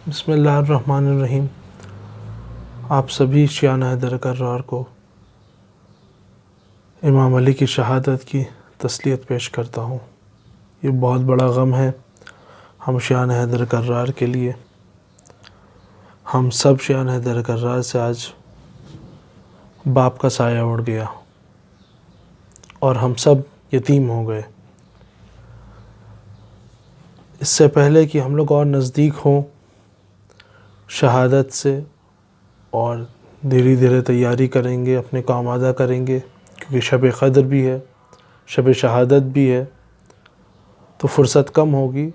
बिस्मिल्लाहिर्रहमानिर्रहीम। आप सभी शियान हैदर कर्रार को इमाम अली की शहादत की तस्लीयत पेश करता हूँ। ये बहुत बड़ा गम है हम शियान हैदर कर्रार के लिए। हम सब शियान हैदर कर्रार से आज बाप का साया उड़ गया और हम सब यतीम हो गए। इससे पहले कि हम लोग और नज़दीक हों शहादत से और धीरे धीरे तैयारी करेंगे, अपने काम आदा करेंगे, क्योंकि शब क़द्र भी है, शब शहादत भी है, तो फ़ुर्सत कम होगी।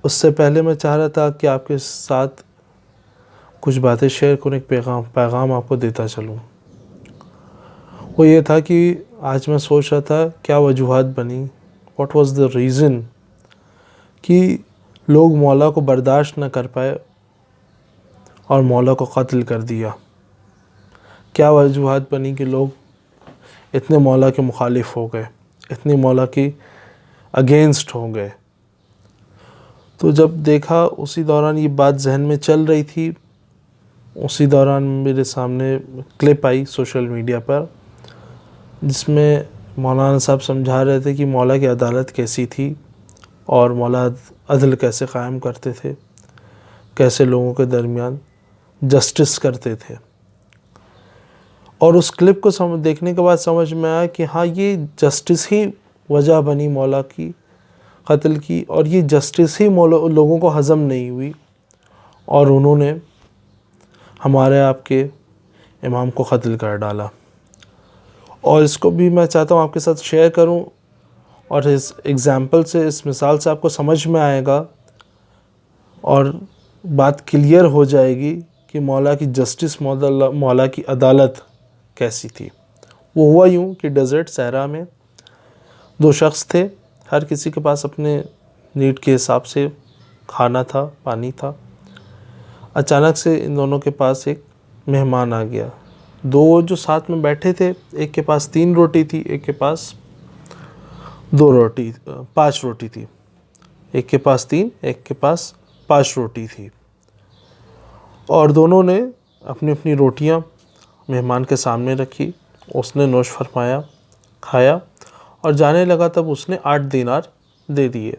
उससे पहले मैं चाह रहा था कि आपके साथ कुछ बातें शेयर करूँ, एक पैगाम आपको देता चलूँ। वो ये था कि आज मैं सोच रहा था क्या वजूहात बनी, व्हाट वाज द रीज़न कि लोग मौला को बर्दाश्त न कर पाए और मौला को कत्ल कर दिया। क्या वजूहात बनी कि लोग इतने मौला के मुखालिफ हो गए, इतने मौला की अगेंस्ट हो गए। तो जब देखा उसी दौरान ये बात जहन में चल रही थी, उसी दौरान मेरे सामने क्लिप आई सोशल मीडिया पर, जिसमें मौलाना साहब समझा रहे थे कि मौला की अदालत कैसी थी और मौला अदल कैसे क़ायम करते थे, कैसे लोगों के दरमियान जस्टिस करते थे। और उस क्लिप को देखने के बाद समझ में आया कि हाँ, ये जस्टिस ही वजह बनी मौला की कत्ल की, और ये जस्टिस ही लोगों को हज़म नहीं हुई और उन्होंने हमारे आपके इमाम को कत्ल कर डाला। और इसको भी मैं चाहता हूँ आपके साथ शेयर करूँ, और इस एग्ज़ाम्पल से, इस मिसाल से आपको समझ में आएगा और बात क्लियर हो जाएगी कि मौला की जस्टिस, मौला की अदालत कैसी थी। वो हुआ यूँ कि डेज़र्ट सहरा में दो शख्स थे, हर किसी के पास अपने नीड के हिसाब से खाना था, पानी था। अचानक से इन दोनों के पास एक मेहमान आ गया। दो जो साथ में बैठे थे, एक के पास 3 रोटी थी, एक के पास 5 रोटी थी। एक के पास 3, एक के पास 5 रोटी थी। और दोनों ने अपनी अपनी रोटियां मेहमान के सामने रखी। उसने नोश फरमाया, खाया और जाने लगा, तब उसने 8 दीनार दे दिए।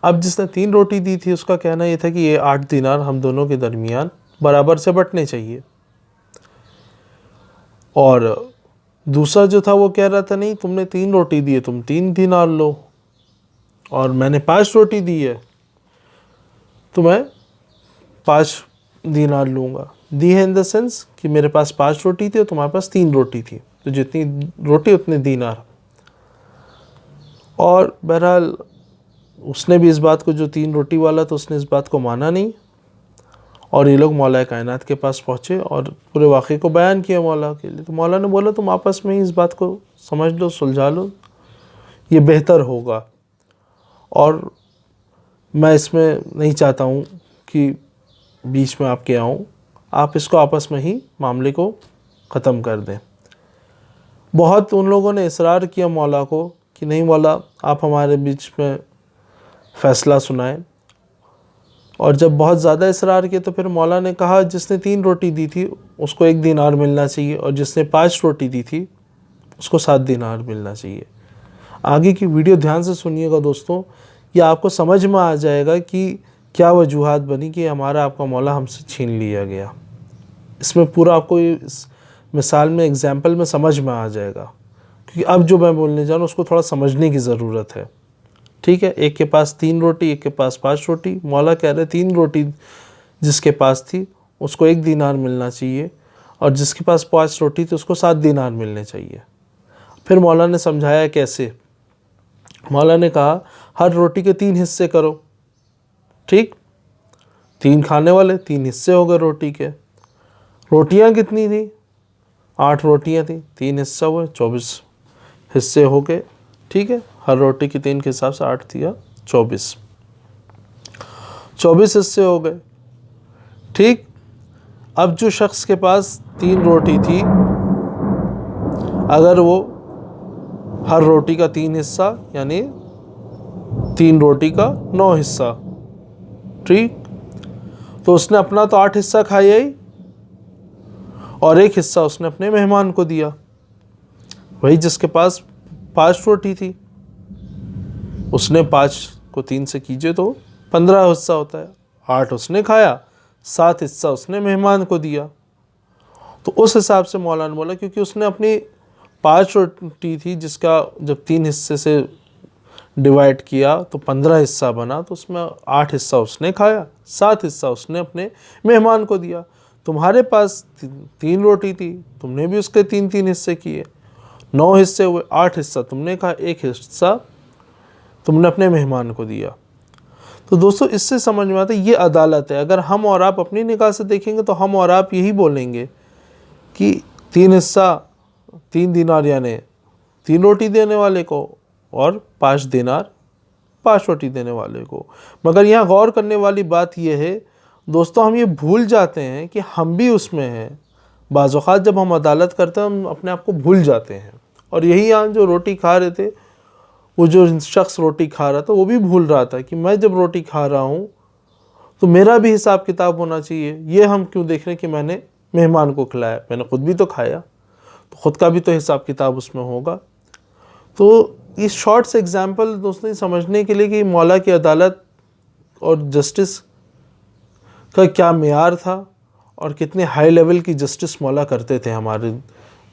अब जिसने 3 रोटी दी थी उसका कहना यह था कि ये 8 दीनार हम दोनों के दरमियान बराबर से बंटने चाहिए। और दूसरा जो था वो कह रहा था, नहीं, तुमने 3 रोटी दी है, तुम 3 दीनार लो, और मैंने 5 रोटी दी है तो मैं 5 दीनार लूँगा। दी है इन द सेंस कि मेरे पास 5 रोटी थी और तुम्हारे पास 3 रोटी थी, तो जितनी रोटी उतने दीनार। और बहरहाल उसने भी इस बात को, जो 3 रोटी वाला, तो उसने इस बात को माना नहीं। और ये लोग मौला कायनात के पास पहुँचे और पूरे वाक़े को बयान किया मौला के लिए। तो मौला ने बोला, तुम आपस में ही इस बात को समझ लो, सुलझा लो, ये बेहतर होगा। और मैं इसमें नहीं चाहता हूँ कि बीच में आपके आऊँ, आप इसको आपस में ही मामले को ख़त्म कर दें। बहुत उन लोगों ने इसरार किया मौला को कि नहीं मौला, आप हमारे बीच में फ़ैसला सुनाएं। और जब बहुत ज़्यादा इसरार किया तो फिर मौला ने कहा, जिसने 3 रोटी दी थी उसको 1 दीनार मिलना चाहिए, और जिसने 5 रोटी दी थी उसको 7 दीनार मिलना चाहिए। आगे की वीडियो ध्यान से सुनिएगा दोस्तों, ये आपको समझ में आ जाएगा कि क्या वजूहात बनी कि हमारा आपका मौला हमसे छीन लिया गया। इसमें पूरा आपको इस मिसाल में, एग्जाम्पल में समझ में आ जाएगा, क्योंकि अब जो मैं बोलने जा रहा हूँ उसको थोड़ा समझने की ज़रूरत है। ठीक है, एक के पास 3 रोटी, एक के पास 5 रोटी। मौला कह रहे 3 रोटी जिसके पास थी उसको 1 दीनार मिलना चाहिए, और जिसके पास 5 रोटी थी उसको 7 दीनार मिलने चाहिए। फिर मौला ने समझाया कैसे। मौला ने कहा, हर रोटी के 3 हिस्से करो। ठीक, 3 खाने वाले, 3 हिस्से हो गए रोटी के। रोटियां कितनी थी? 8 रोटियां थी, 3 हिस्सा हुए, 24 हिस्से हो गए। ठीक है, हर रोटी की 3 के हिसाब से 8 दिया 24 हिस्से हो गए। ठीक, अब जो शख्स के पास 3 रोटी थी, अगर वो हर रोटी का 3 हिस्सा, यानी 3 रोटी का 9 हिस्सा, ठीक, तो उसने अपना तो 8 हिस्सा खाया ही, और 1 हिस्सा उसने अपने मेहमान को दिया। वही जिसके पास 5 रोटी थी, उसने 5 को 3 से कीजिए तो 15 हिस्सा होता है। 8 उसने खाया, 7 हिस्सा उसने मेहमान को दिया। तो उस हिसाब से मौलाना बोला, क्योंकि उसने अपनी 5 रोटी थी जिसका जब 3 हिस्से से डिवाइड किया तो 15 हिस्सा बना, तो उसमें 8 हिस्सा उसने खाया, 7 हिस्सा उसने अपने मेहमान को दिया। तुम्हारे पास 3 रोटी थी, तुमने भी उसके 3-3 हिस्से किए, 9 हिस्से हुए। 8 हिस्सा तुमने खाया, 1 हिस्सा तुमने अपने मेहमान को दिया। तो दोस्तों इससे समझ में आता है ये अदालत है। अगर हम और आप अपनी निगाह से देखेंगे तो हम और आप यही बोलेंगे कि 3 हिस्सा 3 दिनार यानी 3 रोटी देने वाले को, और 5 दिनार 5 रोटी देने वाले को। मगर यहाँ गौर करने वाली बात यह है दोस्तों, हम ये भूल जाते हैं कि हम भी उसमें हैं। बाज़ औक़ात जब हम अदालत करते हैं हम अपने आप को भूल जाते हैं। और यही यहाँ जो रोटी खा रहे थे, वो जो शख्स रोटी खा रहा था वो भी भूल रहा था कि मैं जब रोटी खा रहा हूँ तो मेरा भी हिसाब किताब होना चाहिए। ये हम क्यों देख रहे हैं कि मैंने मेहमान को खिलाया, मैंने ख़ुद भी तो खाया, तो ख़ुद का भी तो हिसाब किताब उसमें होगा। तो इस शॉर्ट से एग्जाम्पल दोस्तों समझने के लिए कि मौला की अदालत और जस्टिस का क्या मेयार था और कितने हाई लेवल की जस्टिस मौला करते थे हमारे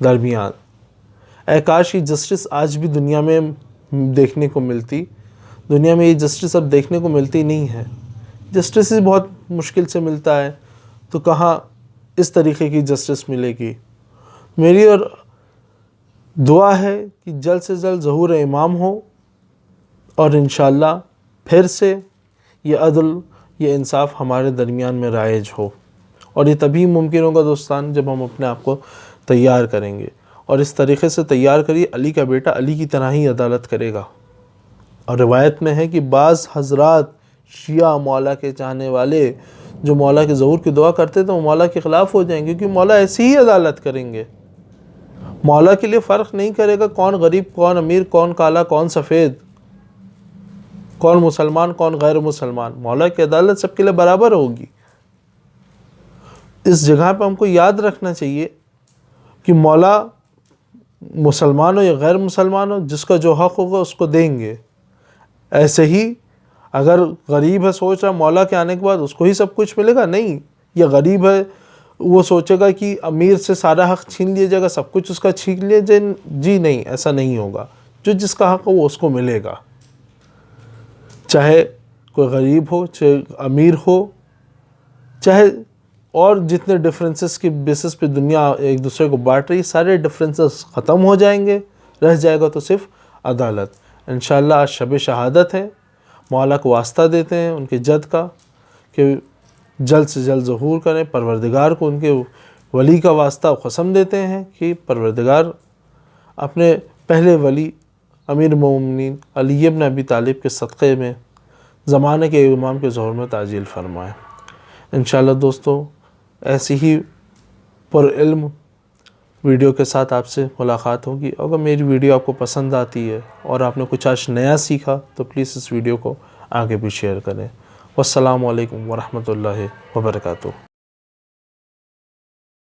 दरमियान। काश ये जस्टिस आज भी दुनिया में देखने को मिलती। दुनिया में ये जस्टिस अब देखने को मिलती नहीं है। जस्टिस ही बहुत मुश्किल से मिलता है, तो कहाँ इस तरीके की जस्टिस मिलेगी। मेरी और दुआ है कि जल्द से जल्द ज़हूर इमाम हो और इंशाअल्लाह फिर से ये अदल, ये इंसाफ हमारे दरमियान में राइज हो। और ये तभी मुमकिन होगा दोस्तान जब हम अपने आप को तैयार करेंगे। और इस तरीक़े से तैयार करिए, अली का बेटा अली की तरह ही अदालत करेगा। और रिवायत में है कि बाज़ हज़रात शिया मौला के चाहने वाले जो मौला के ज़हूर की दुआ करते थे वो मौला के ख़िलाफ़ हो जाएंगे, क्योंकि मौला ऐसी ही अदालत करेंगे। मौला के लिए फ़र्क नहीं करेगा कौन गरीब, कौन अमीर, कौन काला, कौन सफ़ेद, कौन मुसलमान, कौन गैर मुसलमान। मौला की अदालत सबके लिए बराबर होगी। इस जगह पर हमको याद रखना चाहिए कि मौला मुसलमान हो या गैर मुसलमान हो, जिसका जो हक़ होगा उसको देंगे। ऐसे ही अगर गरीब है, सोच रहा मौला के आने के बाद उसको ही सब कुछ मिलेगा, नहीं। या गरीब है वो सोचेगा कि अमीर से सारा हक़ छीन लिया जाएगा, सब कुछ उसका छीन लिया जाए, जी नहीं, ऐसा नहीं होगा। जो जिसका हक़ हो वो उसको मिलेगा, चाहे कोई गरीब हो, चाहे अमीर हो, चाहे और जितने डिफरेंसेस की बेसिस पे दुनिया एक दूसरे को बांट रही, सारे डिफरेंसेस ख़त्म हो जाएंगे। रह जाएगा तो सिर्फ अदालत। इंशाअल्लाह आज शब शहादत है, मौला को वास्ता देते हैं उनके जद का कि जल्द से जल्द ज़हूर करें। परवरदिगार को उनके वली का वास्ता कसम देते हैं कि परवरदिगार अपने पहले वली अमीर मोमिनीन अली इब्न अबी तालिब के सदक़े में ज़माने के इमाम के ज़हूर में ताजील फरमाएँ। इंशाअल्लाह दोस्तों ऐसी ही पुर-इल्म वीडियो के साथ आपसे मुलाकात होगी। अगर मेरी वीडियो आपको पसंद आती है और आपने कुछ आज नया सीखा तो प्लीज़ इस वीडियो को आगे भी शेयर करें। वस्सलामु अलैकुम वरहमतुल्लाहि वबरकातुहू।